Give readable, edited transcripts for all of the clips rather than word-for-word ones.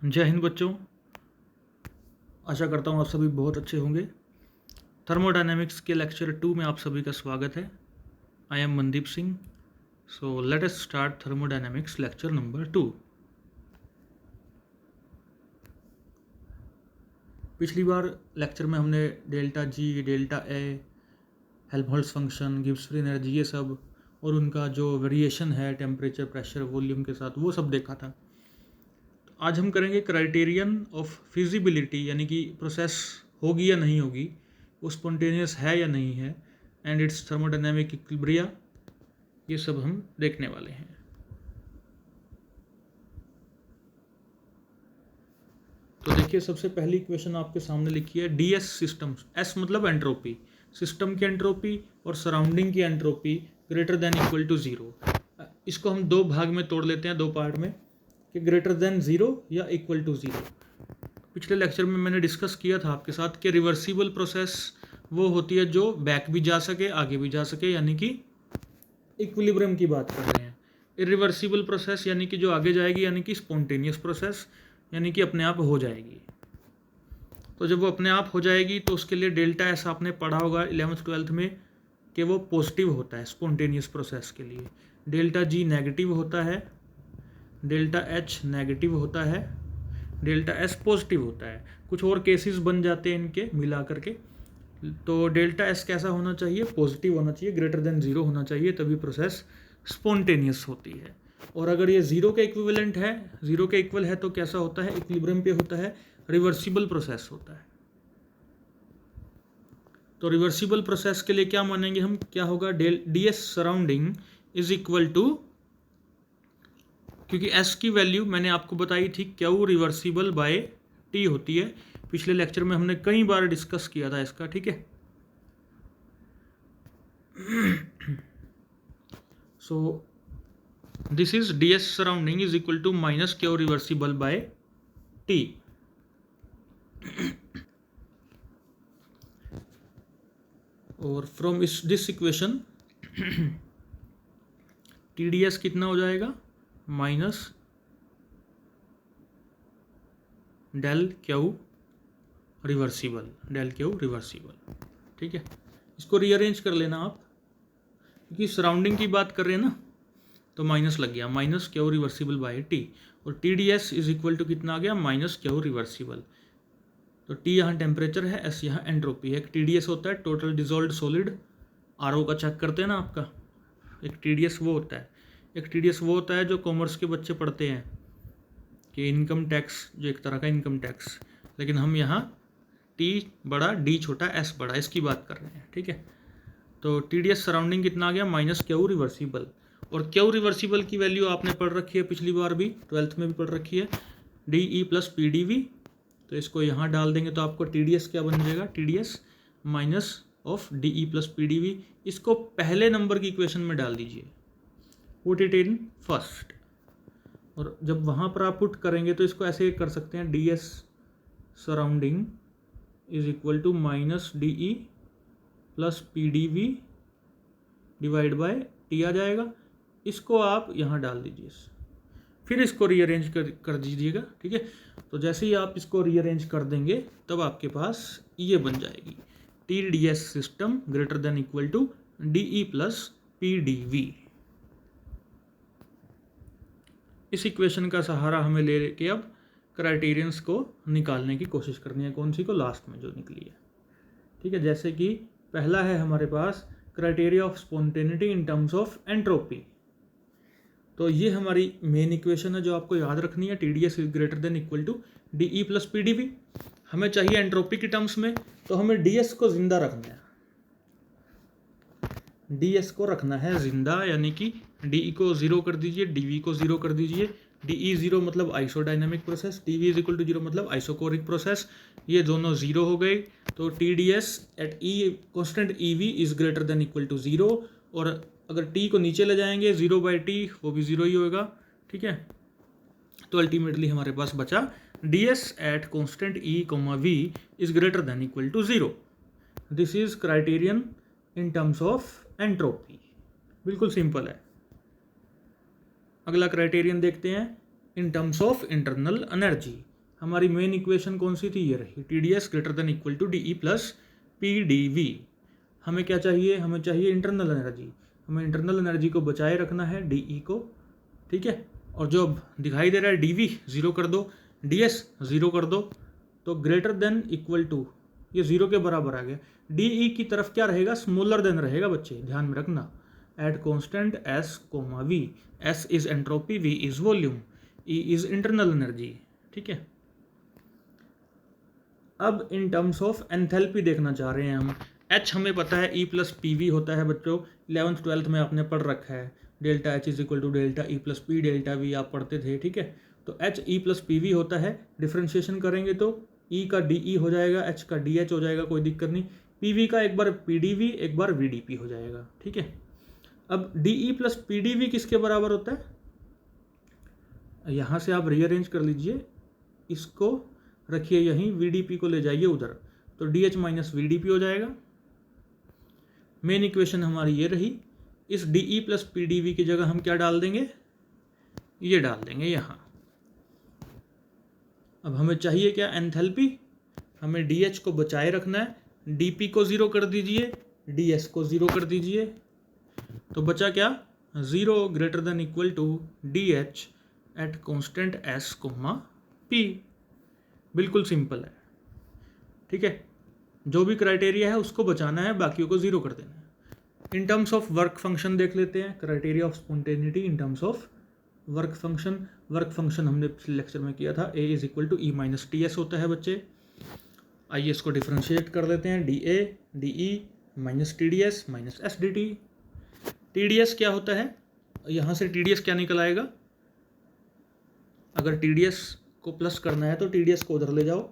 जय हिंद बच्चों, आशा करता हूँ आप सभी बहुत अच्छे होंगे। थर्मोडायनेमिक्स के लेक्चर 2 में आप सभी का स्वागत है। I am Mandeep Singh. So let us start thermodynamics lecture number 2। पिछली बार लेक्चर में हमने delta G, delta A, Helmholtz function, Gibbs free energy, ये सब और उनका जो वेरिएशन है टेम्परेचर, प्रेशर, वॉल्यूम के साथ, वो सब देखा था। आज हम करेंगे क्राइटेरियन ऑफ फिजिबिलिटी, यानी कि प्रोसेस होगी या नहीं होगी, वो स्पॉन्टेनियस है या नहीं है, एंड इट्स थर्मोडायनेमिक इक्विलिब्रिया, ये सब हम देखने वाले हैं। तो देखिए, सबसे पहली इक्वेशन आपके सामने लिखी है ds सिस्टम। s मतलब एंट्रोपी, सिस्टम की एंट्रोपी और सराउंडिंग की entropy greater than equal to 0। इसको हम दो भाग में तोड़ लेते हैं, दो पार्ट में, कि ग्रेटर देन 0 या इक्वल टू 0। पिछले लेक्चर में मैंने डिस्कस किया था आपके साथ कि रिवर्सिबल प्रोसेस वो होती है जो बैक भी जा सके, आगे भी जा सके, यानी कि इक्विलिब्रियम की बात कर रहे हैं। इरिवर्सिबल प्रोसेस यानी कि जो आगे जाएगी, यानी कि स्पॉन्टेनियस प्रोसेस, यानी कि अपने आप हो जाएगी। तो जब वो अपने आप हो जाएगी तो उसके लिए डेल्टा एस आपने पढ़ा होगा 11th-12th में कि वो पॉजिटिव होता है स्पॉन्टेनियस प्रोसेस के लिए। डेल्टा जी नेगेटिव होता है, डेल्टा एच नेगेटिव होता है, डेल्टा एस पॉजिटिव होता है। कुछ और केसेस बन जाते हैं इनके मिला करके। तो डेल्टा एस कैसा होना चाहिए? पॉजिटिव होना चाहिए, ग्रेटर देन 0 होना चाहिए, तभी प्रोसेस स्पॉन्टेनियस होती है। और अगर ये 0 के इक्विवेलेंट है, 0 के इक्वल है, तो कैसा होता है? इक्विलिब्रियम पे होता है, रिवर्सिबल प्रोसेस होता है। तो रिवर्सिबल प्रोसेस के लिए क्या मानेंगे हम? क्या होगा? D S surrounding is equal to, क्योंकि एस की वैल्यू मैंने आपको बताई थी क्यू रिवर्सिबल बाय टी होती है। पिछले लेक्चर में हमने कई बार डिस्कस किया था इसका, ठीक है। So this is D S surrounding is equal to minus Q reversible by T. और from this equation T D S कितना हो जाएगा? Minus del Q reversible, del Q reversible, ठीक है। इसको रीअरेंज कर लेना आप, क्योंकि सराउंडिंग की बात कर रहे हैं ना, तो माइनस लग गया, minus Q reversible by T. और T D S is equal to कितना आ गया? Minus Q reversible. तो टी यहाँ टेम्परेचर है, एस यहाँ एंट्रोपी है। एक टी डी एस होता है total dissolved solid, R O का चेक करते हैं ना आपका, एक टी डी एस वो होता है। एक टी डी एस वो होता है जो कॉमर्स के बच्चे पढ़ते हैं कि इनकम टैक्स, जो एक तरह का इनकम टैक्स, लेकिन हम यहाँ टी बड़ा, डी छोटा, एस बड़ा, इसकी बात कर रहे हैं, ठीक है। तो टी डी एस सराउंडिंग कितना आ गया? Minus Q reversible. और क्यू रिवर्सिबल की वैल्यू आपने पढ़ रखी है पिछली बार भी, 12th में भी पढ़ रखी है, डी ई प्लस पी डी वी। तो इसको यहाँ डाल देंगे तो आपको टी डी एस क्या बन जाएगा? T D s minus of d E plus P D v. इसको पहले नंबर की इक्वेशन में डाल दीजिए, पुट इट इन फर्स्ट। और जब वहाँ पर आप पुट करेंगे तो इसको ऐसे कर सकते हैं, D S surrounding is equal to minus D E plus P D V divide by T आ जाएगा। इसको आप यहाँ डाल दीजिए, फिर इसको रीअरेंज कर दीजिएगा, ठीक है। तो जैसे ही आप इसको रीअरेंज कर देंगे तब आपके पास ये बन जाएगी t D s system greater than equal to d E plus P D v. इस इक्वेशन का सहारा हमें ले के अब क्राइटेरियंस को निकालने की कोशिश करनी है। कौन सी को? लास्ट में जो निकली है, ठीक है। जैसे कि पहला है हमारे पास criteria of spontaneity in terms of entropy. तो ये हमारी मेन इक्वेशन है जो आपको याद रखनी है, t D S is greater than equal to d E plus P D v. हमें चाहिए एंट्रोपी की टर्म्स में, तो हमें डी एस को जिंदा रखना है, डी एस को रखना है जिंदा, यानी कि डी ई को 0 कर दीजिए, डी वी को 0 कर दीजिए। डी ई 0 मतलब isodynamic process, D V is equal to 0 मतलब आइसोकोरिक प्रोसेस। ये दोनों 0 हो गए, तो t D s at e constant e v is greater than equal to 0। और अगर टी को नीचे ले जाएंगे 0 बाई टी, वो भी 0 ही होगा, ठीक है। तो अल्टीमेटली हमारे पास बचा d s at constant e comma v is greater than equal to 0। This is criterion in terms of entropy, बिल्कुल सिंपल है। अगला क्राइटेरियन देखते हैं in terms of internal energy. हमारी मेन इक्वेशन कौन सी थी, ये रही, TdS greater than equal to DE plus PdV। हमें क्या चाहिए, हमें चाहिए इंटरनल एनर्जी, हमें इंटरनल एनर्जी को बचाए रखना है, DE को, ठीक है। और जो अब दिखाई दे रहा है DV ज़ीरो कर दो, DS ज़ीरो कर दो, तो ग्रेटर देन इक्वल टू ये ज़ीरो के बराबर आ गया। DE की तरफ क्या रहेगा, स्मॉलर देन रहेगा बच्चे, ध्यान में रखना। Eight constant S, V, S is entropy, V is volume, E is internal energy, ठीक है। अब इन टर्म्स ऑफ एंथैल्पी देखना चाह रहे हैं हम। H हमें पता है E प्लस PV होता है बच्चों, 11th 12th में आपने पढ़ रखा है, delta H is equal to delta E plus P delta V आप पढ़ते थे, ठीक है। तो H E प्लस PV होता है, डिफ्रेंशिएशन करेंगे तो E का DE हो जाएगा, H का DH हो जाएगा, कोई दिक्कत नहीं। PV का एक बार PDV एक बार VDP हो जाएगा, ठीक है। अब DE प्लस PDV किसके बराबर होता है, यहाँ से आप रीअरेंज कर लीजिए, इसको रखिए यहीं, VDP को ले जाइए उधर, तो DH माइनस VDP हो जाएगा। मेन इक्वेशन हमारी ये रही। इस DE प्लस PDV की जगह हम क्या डाल देंगे, ये डाल देंगे यहाँ। अब हमें चाहिए क्या, एंथैल्पी, हमें DH को बचाए रखना है, DP को ज़ीरो कर दीजिए, DS को ज़ीरो कर दीजिए, तो बचा क्या, zero greater than equal to DH at constant S, P। बिल्कुल सिंपल है, ठीक है। जो भी क्राइटेरिया है उसको बचाना है, बाकियों को ज़ीरो कर देना है। In terms of work function देख लेते हैं, criteria of spontaneity in terms of work function. Work function हमने पिछले लेक्चर में किया था, A is equal to E minus TS होता है बच्चे। आइए इसको डिफ्रेंशिएट कर लेते हैं, DA DE minus TDS minus SDT। TDS क्या होता है, यहाँ से TDS क्या निकल आएगा, अगर TDS को प्लस करना है तो TDS को उधर ले जाओ,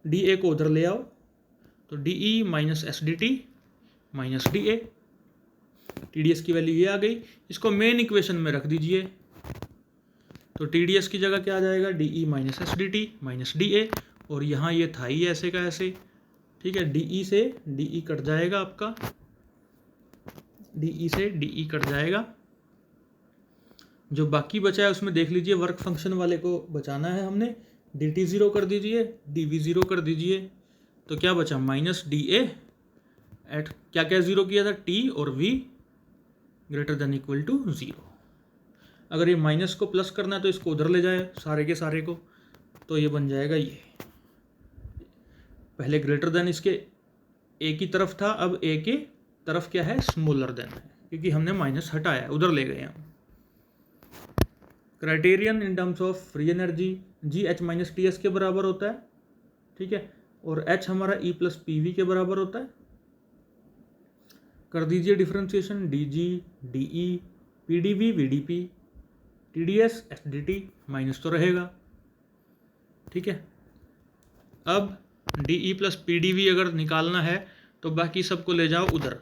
DA को उधर ले आओ, तो DE minus SDT minus DA। TDS की वैल्यू ये आ गई, इसको मेन इक्वेशन में रख दीजिए, तो TDS की जगह क्या आ जाएगा, DE minus SDT minus DA, और यहाँ ये था ही ऐसे का ऐसे, ठीक है। DE से DE कट जाएगा आपका, DE से DE कट जाएगा, जो बाकी बचा है उसमें देख लीजिए, वर्क फंक्शन वाले को बचाना है हमने, DT ज़ीरो कर दीजिए, DV ज़ीरो कर दीजिए, तो क्या बचा, माइनस DA एट क्या क्या ज़ीरो किया था, T और V greater than equal to zero. अगर ये माइनस को प्लस करना है तो इसको उधर ले जाए सारे के सारे को, तो ये बन जाएगा, ये पहले ग्रेटर देन इसके A की तरफ था, अब A के तरफ क्या है, स्मॉलर देन है, क्योंकि हमने माइनस हटाया, उधर ले गए हम। Criterion in terms of free energy, GH minus TS के बराबर होता है, ठीक है, और H हमारा E प्लस PV के बराबर होता है। कर दीजिए differentiation, DG DE PDV VDP TDS SDT, minus तो रहेगा, ठीक है। अब DE प्लस PDV अगर निकालना है तो बाकी सबको ले जाओ उधर,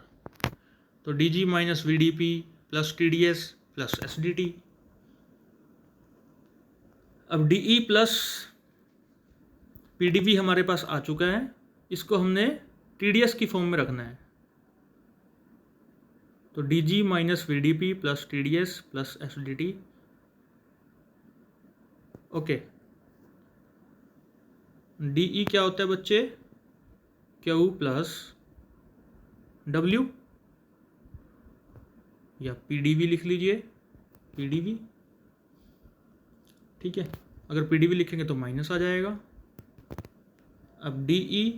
तो DG minus VDP plus TDS plus SDT। अब DE प्लस PDV हमारे पास आ चुका है, इसको हमने TDS की फॉर्म में रखना है, तो DG minus VDP plus TDS plus SDT, okay. DE क्या होता है बच्चे, Q प्लस W, या PDV लिख लीजिए, PDV, ठीक है। अगर PDV लिखेंगे तो माइनस आ जाएगा। अब DE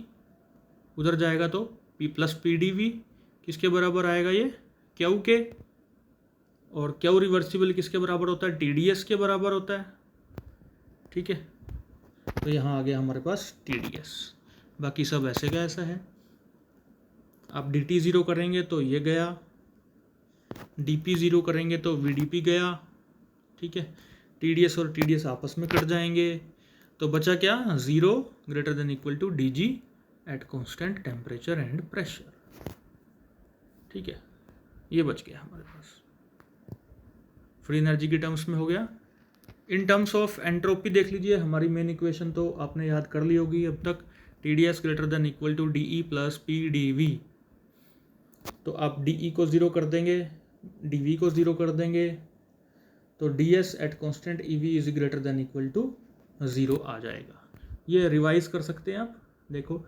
उधर जाएगा तो P प्लस PDV किसके बराबर आएगा, ये Q के, और Q रिवर्सिबल किसके बराबर होता है, TDS के बराबर होता है, ठीक है। तो यहाँ आ गया हमारे पास TDS, बाकी सब ऐसे का ऐसा है। आप DT ज़ीरो करेंगे तो ये गया, DP ज़ीरो करेंगे तो VDP गया, ठीक है। TDS और TDS आपस में कट जाएंगे, तो बचा क्या, zero greater than equal to DG at constant temperature and pressure, ठीक है। ये बच गया हमारे पास, फ्री एनर्जी की टर्म्स में हो गया। इन टर्म्स ऑफ एंट्रोपी देख लीजिए, हमारी मेन इक्वेशन तो आपने याद कर ली होगी अब तक, TDS greater than equal to DE plus PDV, तो आप DE को ज़ीरो कर देंगे, DV को ज़ीरो कर देंगे, तो DS at constant EV is greater than equal to 0 आ जाएगा। ये रिवाइज कर सकते हैं आप। देखो,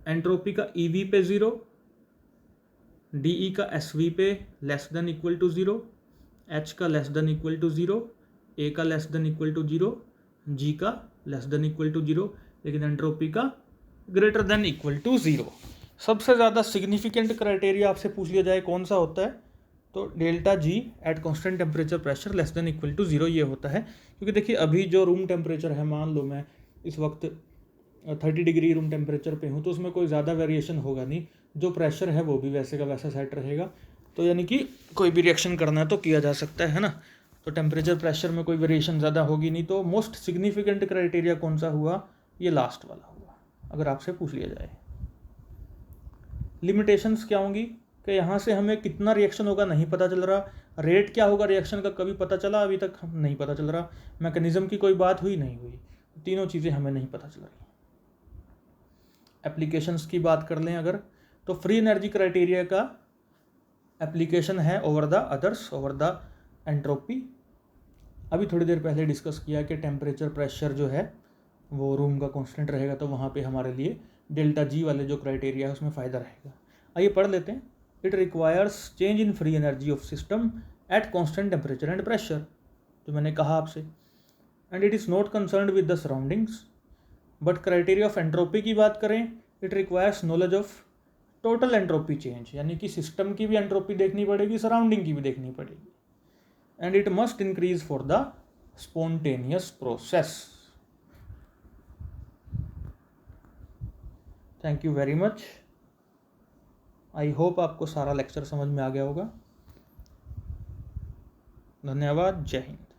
एंट्रोपी का EV पे 0, DE का SV पे less than equal to 0, H का less than equal to 0, A का less than equal to 0, G का लेस देन इक्वल टू 0, लेकिन एंट्रोपी का ग्रेटर देन इक्वल टू 0। सबसे ज़्यादा सिग्निफिकेंट क्राइटेरिया आपसे पूछ लिया जाए कौन सा होता है, तो delta G at constant temperature pressure less than equal to 0 ये होता है। क्योंकि देखिए अभी जो रूम टेम्परेचर है, मान लो मैं इस वक्त 30 डिग्री रूम टेम्परेचर पे हूँ, तो उसमें कोई ज़्यादा वेरिएशन होगा नहीं, जो प्रेशर है वो भी वैसे का वैसा सेट रहेगा। तो यानी कि कोई भी रिएक्शन करना है तो किया जा सकता है ना। तो टेम्परेचर प्रेशर में कोई वेरिएशन ज़्यादा होगी नहीं। तो मोस्ट सिग्निफिकेंट क्राइटेरिया कौन सा हुआ, ये लास्ट वाला हुआ, अगर आपसे पूछ लिया जाए। लिमिटेशंस क्या होंगी कि यहाँ से हमें कितना रिएक्शन होगा नहीं पता चल रहा, रेट क्या होगा रिएक्शन का कभी पता चला, अभी तक नहीं पता चल रहा, मैकेनिज्म की कोई बात हुई नहीं हुई, तीनों चीज़ें हमें नहीं पता चल रही। एप्लीकेशंस की बात कर लें अगर, तो फ्री एनर्जी क्राइटेरिया का एप्लीकेशन है over the others, over the entropy. अभी थोड़ी देर पहले डिस्कस किया कि टेम्परेचर प्रेशर जो है वो रूम का कांस्टेंट रहेगा, तो वहाँ पे हमारे लिए डेल्टा G वाले जो क्राइटेरिया है उसमें फ़ायदा रहेगा। आइए पढ़ लेते हैं। It requires change in free energy of system eight constant temperature and pressure, जो मैंने कहा आपसे, and it is not concerned with the surroundings. But criteria of entropy की बात करें, it requires knowledge of total entropy change, यानी कि system की भी एंट्रोपी देखनी पड़ेगी, सराउंडिंग की भी देखनी पड़ेगी, and it must increase for the spontaneous process. Thank you very much. I hope आपको सारा लेक्चर समझ में आ गया होगा। धन्यवाद। जय हिंद।